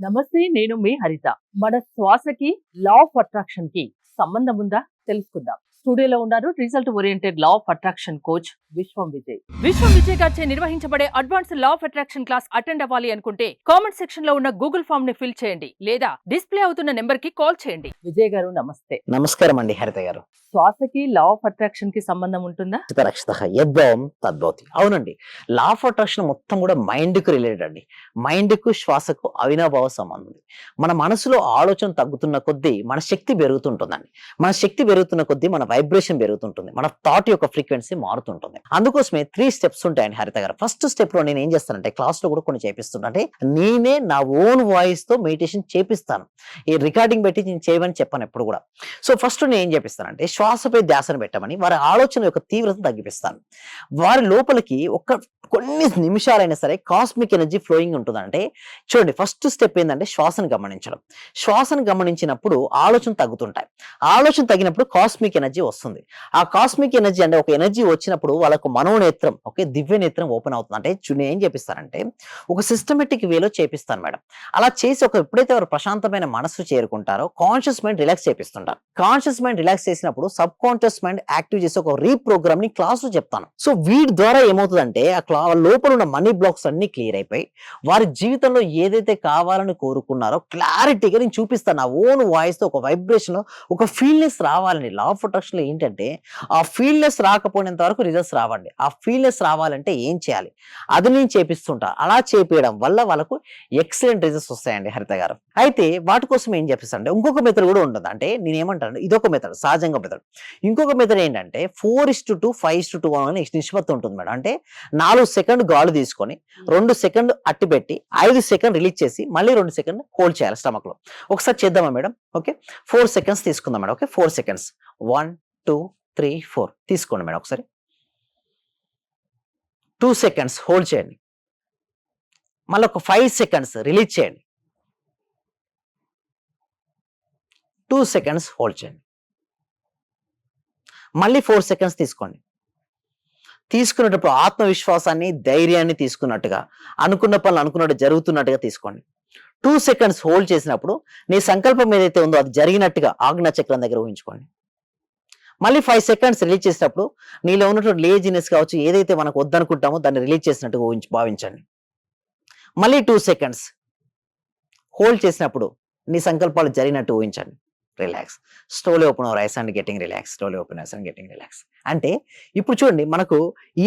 నమస్తే, నేను మీ హరిత. మన శ్వాసకి లా ఆఫ్ అట్రాక్షన్ కి సంబంధం ఉందా తెలుసుకుందాం. స్టూడియోలో ఉన్నారు result oriented law of attraction coach విశ్వం విజయ్. విశ్వం విజయ్ గారిచే నిర్వహించబడే advance law of attraction class attend అవ్వాలి అనుకుంటే కామెంట్ సెక్షన్ లో ఉన్న గూగుల్ ఫామ్ ని ఫిల్ చేయండి లేదా డిస్ప్లే అవుతున్న నెంబర్ కి కాల్ చేయండి. విజయ్ గారు నమస్తే. నమస్కారం అండి హరిత గారు. శ్వాసకి లా ఆఫ్ అట్రాక్షన్ కి సంబంధం ఉంటుందా? తద్భవతి. అవునండి, లా ఆఫ్ అట్రాక్షన్ మొత్తం కూడా మైండ్ కు రిలేటెడ్ అండి. మైండ్ కు శ్వాసకు అవినాభావ సంబంధం ఉంది. మన మనసులో ఆలోచన తగ్గుతున్న కొద్దీ మన శక్తి పెరుగుతుంటుందండి. మన శక్తి పెరుగుతున్న కొద్దీ మన వైబ్రేషన్ పెరుగుతుంటుంది, మన థాట్ యొక్క ఫ్రీక్వెన్సీ మారుతుంటుంది. అందుకోసమే 3 స్టెప్స్ ఉంటాయండి హరిత గారు. ఫస్ట్ స్టెప్ లో నేను ఏం చేస్తానంటే క్లాస్ లో కూడా కొన్ని చేపిస్తున్నా, అంటే నేనే నా ఓన్ వాయిస్ తో మెడిటేషన్ చేపిస్తాను. ఈ రికార్డింగ్ పెట్టి నేను చేయమని చెప్పాను ఎప్పుడు కూడా. సో ఫస్ట్ నేను ఏం చేపిస్తానంటే శ్వాసపై ధ్యాసను పెట్టమని వారి ఆలోచన యొక్క తీవ్రత తగ్గిపిస్తాను. వారి లోపలికి కొన్ని నిమిషాలైనా సరే కాస్మిక్ ఎనర్జీ ఫ్లోయింగ్ ఉంటుందంటే చూడండి, ఫస్ట్ స్టెప్ ఏంటంటే శ్వాసను గమనించడం. శ్వాసను గమనించినప్పుడు ఆలోచన తగ్గుతుంటాయి. ఆలోచన తగ్గినప్పుడు కాస్మిక్ ఎనర్జీ వస్తుంది. ఆ కాస్మిక్ ఎనర్జీ అంటే ఒక ఎనర్జీ వచ్చినప్పుడు వాళ్ళకు మనోనేత్రం, దివ్య నేత్రం ఓపెన్ అవుతుంది. అంటే నేను ఏం చేపిస్తానంటే ఒక సిస్టమేటిక్ వేలో చేపిస్తాను మేడం. అలా చేసి ఎప్పుడైతే వారు ప్రశాంతమైన మనసు చేరుకుంటారో కాన్షియస్ మైండ్ రిలాక్స్ చేపిస్తుంటారు. కాన్షియస్ మైండ్ రిలాక్స్ చేసినప్పుడు సబ్ కాన్షియస్ మైండ్ యాక్టివ్ చేసి ఒక రీప్రోగ్రామ్ ని క్లాస్ లో చెప్తాను. సో వీటి ద్వారా ఏమవుతుందంటే లోపల ఉన్న మనీ బ్లాక్స్ అన్ని క్లియర్ అయిపోయి వారి జీవితంలో ఏదైతే కావాలని కోరుకున్నారో క్లారిటీగా నేను చూపిస్తాను. నా ఓన్ వాయిస్ తో ఒక వైబ్రేషన్, ఒక ఫీల్నెస్ రావాలని. లా ఆఫ్ అట్రాక్షన్ లో ఏంటంటే ఆ ఫీల్నెస్ రాకపోయినంత వరకు రిజల్ట్స్ రావండి. ఆ ఫీల్నెస్ రావాలంటే ఏం చేయాలి అది నేను చేపిస్తుంటా. అలా చేపించడం వల్ల వాళ్ళకు ఎక్సలెంట్ రిజల్ట్స్ వస్తాయండి హరిత గారు. అయితే వాటి కోసం ఏం చేపిస్తానంటే ఇంకొక మెథడ్ కూడా ఉంటుంది. అంటే నేను ఏమంటాను, ఇదొక మెథడ్, సహజంగా మెథడ్. ఇంకొక మెథడ్ ఏంటంటే 4:2 5:2 అనే నిష్పత్తి ఉంటుంది మేడం. అంటే 4 సెకండ్ గాలి తీసుకొని 2 సెకండ్ అట్టి పెట్టి 5 సెకండ్ రిలీజ్ చేసి మళ్ళీ 2 సెకండ్ హోల్డ్ చేయాలి స్టమక్ లో. ఒకసారి చేద్దామా మేడం? ఓకే, 4 సెకండ్స్ తీసుకుందాం మేడం. ఓకే, 4 సెకండ్స్ 1 2 3 4 తీసుకోండి మేడం. ఒకసారి 2 సెకండ్స్ హోల్డ్ చేయండి. మళ్ళీ ఒక 5 సెకండ్స్ రిలీజ్ చేయండి. 2 సెకండ్స్ హోల్డ్ చేయండి. మళ్ళీ 4 సెకండ్స్ తీసుకోండి. తీసుకున్నప్పుడు ఆత్మవిశ్వాసాన్ని, ధైర్యాన్ని తీసుకున్నట్టుగా, అనుకున్న పనులు అనుకున్నట్టు జరుగుతున్నట్టుగా తీసుకోండి. 2 సెకండ్స్ హోల్డ్ చేసినప్పుడు నీ సంకల్పం ఏదైతే ఉందో అది జరిగినట్టుగా ఆజ్ఞా చక్రం దగ్గర ఊహించుకోండి. మళ్ళీ 5 సెకండ్స్ రిలీజ్ చేసినప్పుడు నీలో ఉన్నటువంటి లేజినెస్ కావచ్చు, ఏదైతే మనకు వద్దనుకుంటామో దాన్ని రిలీజ్ చేసినట్టుగా భావించండి. మళ్ళీ 2 సెకండ్స్ హోల్డ్ చేసినప్పుడు నీ సంకల్పాలు జరిగినట్టు ఊహించండి. Relax. Slowly open our eyes and getting relax. Slowly open ice and getting relax. అంటే ఇప్పుడు చూడండి, మనకు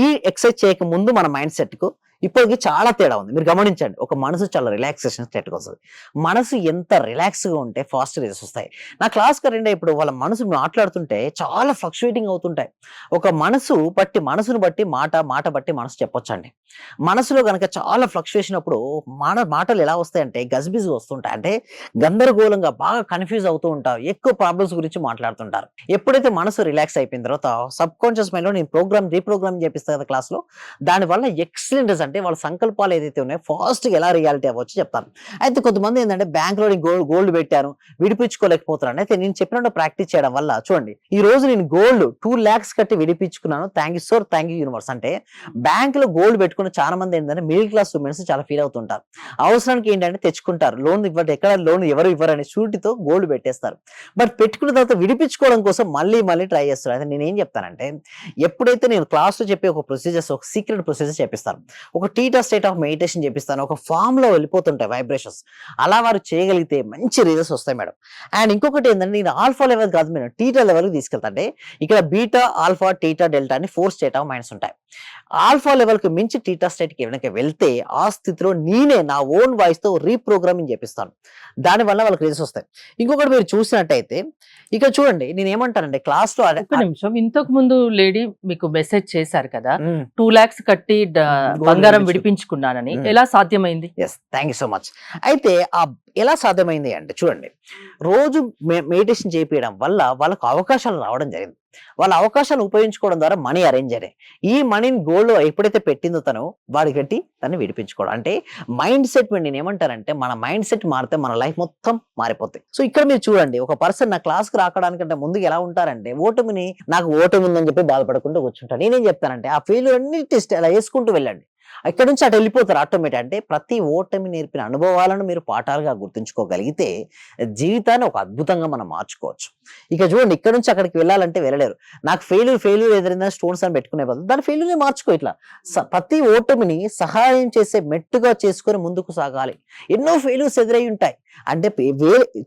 ఈ ఎక్సర్సైజ్ చేయక ముందు మన మైండ్ సెట్ కు ఇప్పటికి చాలా తేడా ఉంది. మీరు గమనించండి, ఒక మనసు చాలా రిలాక్సేషన్ స్టేట్కి వస్తుంది. మనసు ఎంత రిలాక్స్ గా ఉంటే ఫాస్ట్ రిజల్ట్స్ వస్తాయి. నా క్లాస్ కరెంట్ ఇప్పుడు వాళ్ళ మనసు మాట్లాడుతుంటే చాలా ఫ్లక్చువేటింగ్ అవుతుంటాయి. ఒక మనసును బట్టి మాట బట్టి మనసు చెప్పొచ్చండి. మనసులో గనక చాలా ఫ్లక్చువేషన్ అప్పుడు మాటలు ఎలా వస్తాయంటే గజిబిజి వస్తుంటాయి. అంటే గందరగోళంగా బాగా కన్ఫ్యూజ్ అవుతూ ఉంటారు, ఎక్కువ ప్రాబ్లమ్స్ గురించి మాట్లాడుతుంటారు. ఎప్పుడైతే మనసు రిలాక్స్ అయిపోయిన తర్వాత సబ్ కాన్షియస్ మైండ్ లో నేను రీప్రోగ్రామ్ చేపిస్తాను కదా క్లాస్ లో, దాని వల్ల ఎక్సలెంట్ రిజల్ట్. అంటే వాళ్ళ సంకల్పాలు ఏదైతే ఉన్నాయో ఫాస్ట్ గా ఎలా రియాలిటీ అవ్వచ్చు చెప్తాను. అయితే కొంతమంది ఏంటంటే బ్యాంక్ లో గోల్డ్ పెట్టాను, విడిపించుకోలేకపోతున్నాను. అయితే నేను చెప్పినట్టు ప్రాక్టీస్ చేయడం వల్ల చూడండి, ఈ రోజు నేను గోల్డ్ 2 lakhs కట్టి విడిపించుకున్నాను. Thank you universe. అంటే బ్యాంక్ లో గోల్డ్ పెట్టుకున్న చాలా మంది ఏంటంటే మిడిల్ క్లాస్ ఉమెన్స్ చాలా ఫీల్ అవుతుంటారు. అవసరానికి ఏంటంటే తెచ్చుకుంటారు, లోన్ ఇవ్వండి, ఎక్కడ లోన్ ఎవరు ఇవ్వరని షూరిటీతో గోల్డ్ పెట్టేస్తారు. బట్ పెట్టుకున్న తర్వాత విడిపించుకోవడం కోసం మళ్ళీ ట్రై చేస్తారు. అయితే నేను ఏం చెప్తానంటే ఎప్పుడైతే నేను క్లాస్ లో చెప్పి ఒక ప్రొసీజర్స్, ఒక సీక్రెట్ ప్రొసీజర్ చెప్పిస్తాను, ఒక టీటా స్టేట్ ఆఫ్ మెడిటేషన్ చేపిస్తాను, ఒక ఫామ్ లో వెళ్ళిపోతుంటాయి వైబ్రేషన్స్. అలా వారు చేయగలిగితే మంచి రిజల్ట్స్ వస్తాయి మేడం. అండ్ ఇంకొకటి ఏంటంటే నేను ఆల్ఫా లెవెల్ కాదు మేడం, టీటా లెవెల్కి తీసుకెళ్తా. అంటే ఇక్కడ బీటా, ఆల్ఫా, టీటా, డెల్టా అని 4 స్టేట్ ఆఫ్ మైండ్స్ ఉంటాయి. ఆల్ఫా లెవెల్ కి మించి టీటా స్టేట్ కి వెనక వెళ్తే ఆ స్థితిలో నేనే నా ఓన్ వాయిస్ తో రీప్రోగ్రామింగ్ చేపిస్తాను. దానివల్ల వాళ్ళకి రిజల్ట్స్ వస్తాయి. ఇంకొకటి మీరు చూసినట్టయితే ఇక్కడ చూడండి, నేను ఏమంటానంటే క్లాస్ లో ఒక నిమిషం, ఇంతకు ముందు లేడీ మీకు మెసేజ్ చేశారు కదా 2 lakhs కట్టి బంగారం విడిపించుకున్నానని, ఎలా సాధ్యమైంది? Yes, thank you so much. అయితే ఎలా సాధ్యమైంది అంటే చూడండి, రోజు మెడిటేషన్ చేయించడం వల్ల వాళ్ళకు అవకాశాలు రావడం జరిగింది. వాళ్ళ అవకాశాలు ఉపయోగించుకోవడం ద్వారా మనీ అరేంజ్ అయ్యాయి. ఈ మనీని గోల్డ్ ఎప్పుడైతే పెట్టిందో తను వాడి కట్టి తను విడిపించుకోవడం. అంటే మైండ్ సెట్, నేను ఏమంటానంటే మన మైండ్ సెట్ మారితే మన లైఫ్ మొత్తం మారిపోతాయి. సో ఇక్కడ మీరు చూడండి, ఒక పర్సన్ నా క్లాస్ కి రాకడానికంటే ముందు ఎలా ఉంటారంటే నాకు ఓటమి ఉందని చెప్పి బాధపడకుండా కూర్చుంటారు. నేనేం చెప్తానంటే ఆ ఫెయిల్యూర్ అన్నిటి అలా వేసుకుంటూ వెళ్ళండి. ఇక్కడ నుంచి అటు వెళ్ళిపోతారు ఆటోమేటిక్. అంటే ప్రతి ఓటమి నేర్పిన అనుభవాలను మీరు పాఠాలుగా గుర్తుంచుకోగలిగితే జీవితాన్ని ఒక అద్భుతంగా మనం మార్చుకోవచ్చు. ఇక చూడండి, ఇక్కడ నుంచి అక్కడికి వెళ్ళాలంటే వెళ్ళలేరు. నాకు ఫెయిల్యూర్ ఎదురైందా స్టోన్స్ అని పెట్టుకునే బదులు దాని ఫెయిల్యూర్ని మార్చుకో. ఇట్లా ప్రతి ఓటమిని సహాయం చేసే మెట్టుగా చేసుకొని ముందుకు సాగాలి. ఎన్నో ఫెయిల్యూర్స్ ఎదురై ఉంటాయి. అంటే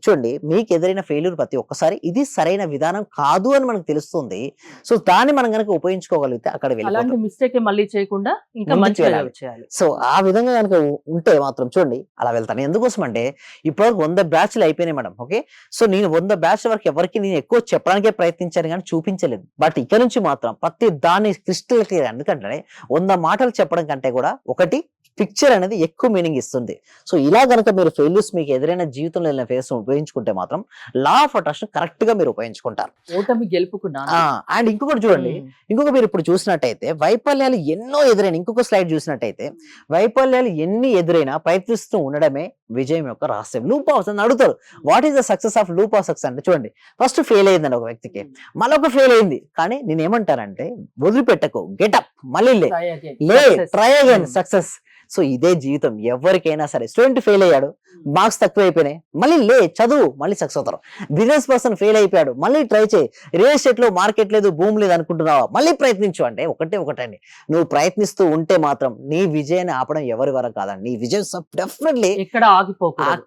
చూడండి, మీకు ఎదురైన ఫెయిల్యూర్ ప్రతి ఒక్కసారి ఇది సరైన విధానం కాదు అని మనకు తెలుస్తుంది. సో దాన్ని మనం కనుక ఉపయోగించుకోగలిగితే అక్కడ అలాంటి వెళ్ళిపోతాం. మిస్టేక్ మళ్ళీ చేయకుండా ఇంకా ముందుకు మంచిగా వెళ్ళాలి. చేయాలి. సో ఆ విధంగా కనుక ఉంటే మాత్రం చూడండి అలా వెళ్తాను. ఎందుకోసం అంటే ఇప్పటివరకు 100 బ్యాచ్లు అయిపోయినాయి మేడం. ఓకే, సో నేను 100 బ్యాచ్ల వరకు ఎవరికి నేను ఎక్కువ చెప్పడానికే ప్రయత్నించాను కానీ చూపించలేదు. బట్ ఇక్కడ నుంచి మాత్రం ప్రతి దాన్ని క్రిస్టల్ క్లియర్. ఎందుకంటే 100 మాటలు చెప్పడం కంటే కూడా ఒకటి పిక్చర్ అనేది ఎక్కువ మీనింగ్ ఇస్తుంది. సో ఇలా గనక మీరు ఫెయిల్యూర్స్ మీకు ఎదురైన జీవితంలో వెళ్ళిన ఫేస్ ఉపయోగించుకుంటే మాత్రం లా ఆఫ్ అట్రాక్షన్ కరెక్ట్ గా మీరు ఉపయోగించుకుంటారు. ఓటమి గెలుపుకు నాంది. అండ్ ఇంకొకటి చూడండి, ఇంకొక మీరు ఇప్పుడు చూసినట్టయితే వైఫల్యాలు ఎన్నో ఎదురైన ఇంకొక స్లైడ్ చూసినట్టయితే వైఫల్యాలు ఎన్ని ఎదురైనా ప్రయత్నిస్తూ ఉండడమే విజయం యొక్క రహస్యం. లూప్ ఆఫ్ అని అడుగుతారు, what is the success of loop of success అంటే చూడండి, ఫస్ట్ ఫెయిల్ అయిందండి ఒక వ్యక్తికి, మళ్ళొక ఫెయిల్ అయింది, కానీ నేను ఏమంటానంటే వదిలిపెట్టకు, గెటప్, మళ్ళీ Try again. లే, Success. Try again, Hmm. Success. So ఇదే జీవితం ఎవరికైనా సరే. స్టూడెంట్ ఫెయిల్ అయ్యాడు, మార్క్స్ తక్కువ అయిపోయినాయి, మళ్ళీ లే, చదువు, మళ్ళీ సక్సెస్ అవుతారు. బిజినెస్ పర్సన్ ఫెయిల్ అయిపోయాడు, మళ్ళీ ట్రై చేయి. రియల్ ఎస్టేట్ లో మార్కెట్ లేదు, భూమి లేదు అనుకుంటున్నావా, మళ్ళీ ప్రయత్నించు. అంటే ఒకటండి, నువ్వు ప్రయత్నిస్తూ ఉంటే మాత్రం నీ విజయాన్ని ఆపడం ఎవరి వరకు కాదండి. నీ విజయం డెఫినెట్లీ ఎక్కడ ఆగిపోకూడదు.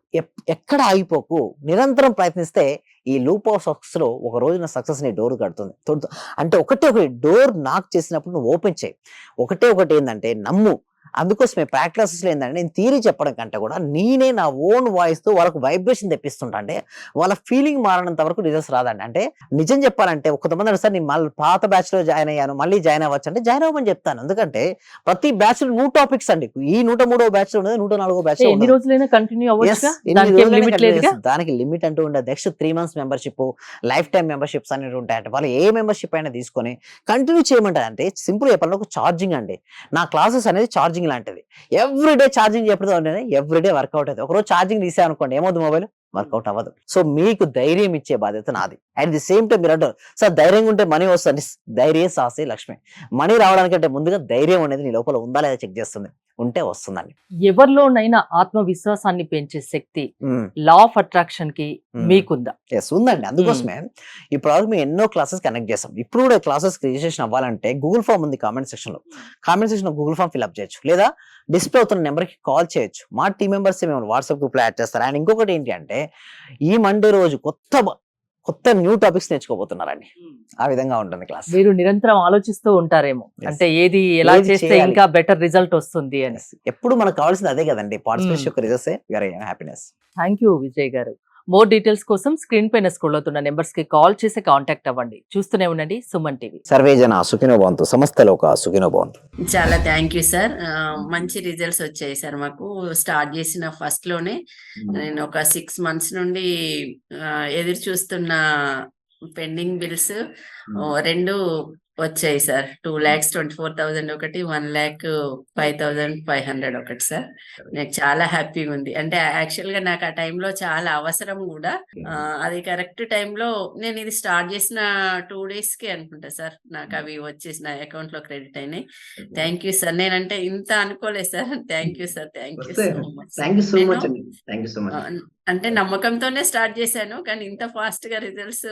ఎక్కడ ఆగిపోకు, నిరంతరం ప్రయత్నిస్తే ఈ లూప్ ఆఫ్ సక్సెస్ లో ఒక రోజున సక్సెస్ ని డోర్ కడుతుంది. అంటే ఒకటి డోర్ నాక్ చేసినప్పుడు నువ్వు ఓపెన్ చేయి. ఒకటి ఏంటంటే నమ్ము. అందుకోసమే ప్రాక్టీసెస్ లో ఏంటంటే నేను థియరీ చెప్పడం కంటే కూడా నేనే నా ఓన్ వాయిస్ తో వాళ్ళకు వైబ్రేషన్ తెప్పిస్తుంటా. అంటే వాళ్ళ ఫీలింగ్ మారినంత వరకు రిజల్ట్స్ రాదండి. అంటే నిజం చెప్పాలంటే కొంతమంది సార్ నేను మళ్ళీ పాత బ్యాచ్ లో జాయిన్ అయ్యాను, మళ్ళీ జాయిన్ అవ్వచ్చు అంటే జాయిన్ అవ్వమని చెప్తాను. ఎందుకంటే ప్రతి బ్యాచ్ లో 100 టాపిక్స్ అండి. ఈ 103వ బ్యాచ్ లో ఉన్నది 104వ బ్యాచ్ లో ఎన్ని రోజులైనా కంటిన్యూ Yes, అవ్వచ్చు. దానికి లిమిట్ అంటూ ఉండదు. Next 3 months membership, life time memberships అనేవి ఉంటాయంటే వాళ్ళు ఏ మెంబర్షిప్ అయినా తీసుకొని కంటిన్యూ చేయమంటారు. అంటే సింపుల్ చెప్పాలంటే ఒక ఛార్జింగ్ అండి. నా క్లాసెస్ అనేది ఛార్జింగ్ లాంటిది. ఎవ్రీడే ఛార్జింగ్ ఎప్పుడు ఎవ్రీడే వర్కౌట్ అవుతుంది. ఒకరోజు ఛార్జింగ్ తీసే అనుకోండి, ఏమవుతుంది, మొబైల్ వర్కౌట్ అవ్వదు. సో మీకు ధైర్యం ఇచ్చే బాధ్యత నాది. అట్ ది సేమ్ టైం మీరు అంటారు సార్ ధైర్యంగా ఉంటే మనీ వస్తుంది. ధైర్య సాహసే లక్ష్మి. మనీ రావడానికంటే ముందుగా ధైర్యం అనేది నీ లోపల ఉందా లేదా చెక్ చేస్తుంది. ఉంటే వస్తుందండి. ఎవరిలోనైనా ఆత్మవిశ్వాసాన్ని పెంచే శక్తి లా ఆఫ్ అట్రాక్షన్ కి మీకుందా? ఉందండి. అందుకోసమే ఇప్పుడు మేము ఎన్నో క్లాసెస్ కనెక్ట్ చేస్తాం. ఇప్పుడు కూడా క్లాసెస్ రిజిస్ట్రేషన్ అవ్వాలంటే గూగుల్ ఫామ్ ఉంది కామెంట్ సెక్షన్ లో గూగుల్ ఫామ్ ఫిల్అప్ చేయొచ్చు, లేదా డిస్ప్లే అవుతున్న నెంబర్ కి కాల్ చేయొచ్చు. మా టీం మెంబర్స్ మేము వాట్సాప్ గ్రూప్ లో యాడ్ చేస్తారు. అండ్ ఇంకొకటి ఏంటి అంటే ఈ మండే రోజు కొత్త న్యూ టాపిక్స్ నేర్చుకోబోతున్నారండి. ఆ విధంగా ఉంటుంది క్లాస్. మీరు నిరంతరం ఆలోచిస్తూ ఉంటారేమో, అంటే ఏది ఎలా ఏది చేస్తే చేయాలి? ఇంకా బెటర్ రిజల్ట్ వస్తుంది అని. ఎప్పుడు మనకు కావాల్సింది అదే కదండి, పార్టిసిపేషన్ యొక్క results happiness. Thank you Vijay గారు. మోర్ డీటెయిల్స్ కోసం స్క్రీన్ పైన స్క్రోల్ అవుతున్న నెంబర్స్ కి కాల్ చేసి కాంటాక్ట్ అవ్వండి. చూస్తూనే ఉండండి సుమన్ టీవీ. సర్వే జన సుఖినో భవంతు, సమస్త లోక సుఖినో భవంతు. చాలా థ్యాంక్ యూ సార్. మంచి రిజల్ట్స్ వచ్చాయి సార్. మాకు స్టార్ట్ చేసిన ఫస్ట్ లోనే నేను ఒక 6 months నుండి ఎదురు చూస్తున్న పెండింగ్ బిల్స్ 2 వచ్చాయి సార్. 2,24,000 ఒకటి, 1,05,500 ఒకటి సార్. నాకు చాలా హ్యాపీగా ఉంది. అంటే యాక్చువల్ గా నాకు ఆ టైంలో చాలా అవసరం కూడా. అది కరెక్ట్ టైంలో నేను ఇది స్టార్ట్ చేసిన 2 days కి అనుకుంటా సార్ నాకు అవి వచ్చేసి నా అకౌంట్ లో క్రెడిట్ అయినాయి. Thank you sir. నేనంటే ఇంత అనుకోలేదు sir. Thank you sir. Thank you so much. Thank you so much అండి. Thank you so much. అంటే నమ్మకంతోనే స్టార్ట్ చేశాను, కానీ ఇంత ఫాస్ట్ గా రిజల్ట్స్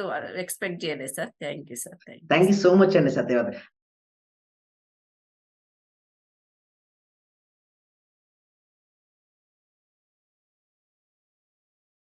ఎక్స్పెక్ట్ చేయలేదు sir. Thank you sir. Thank you so much అండి సత్యవతి.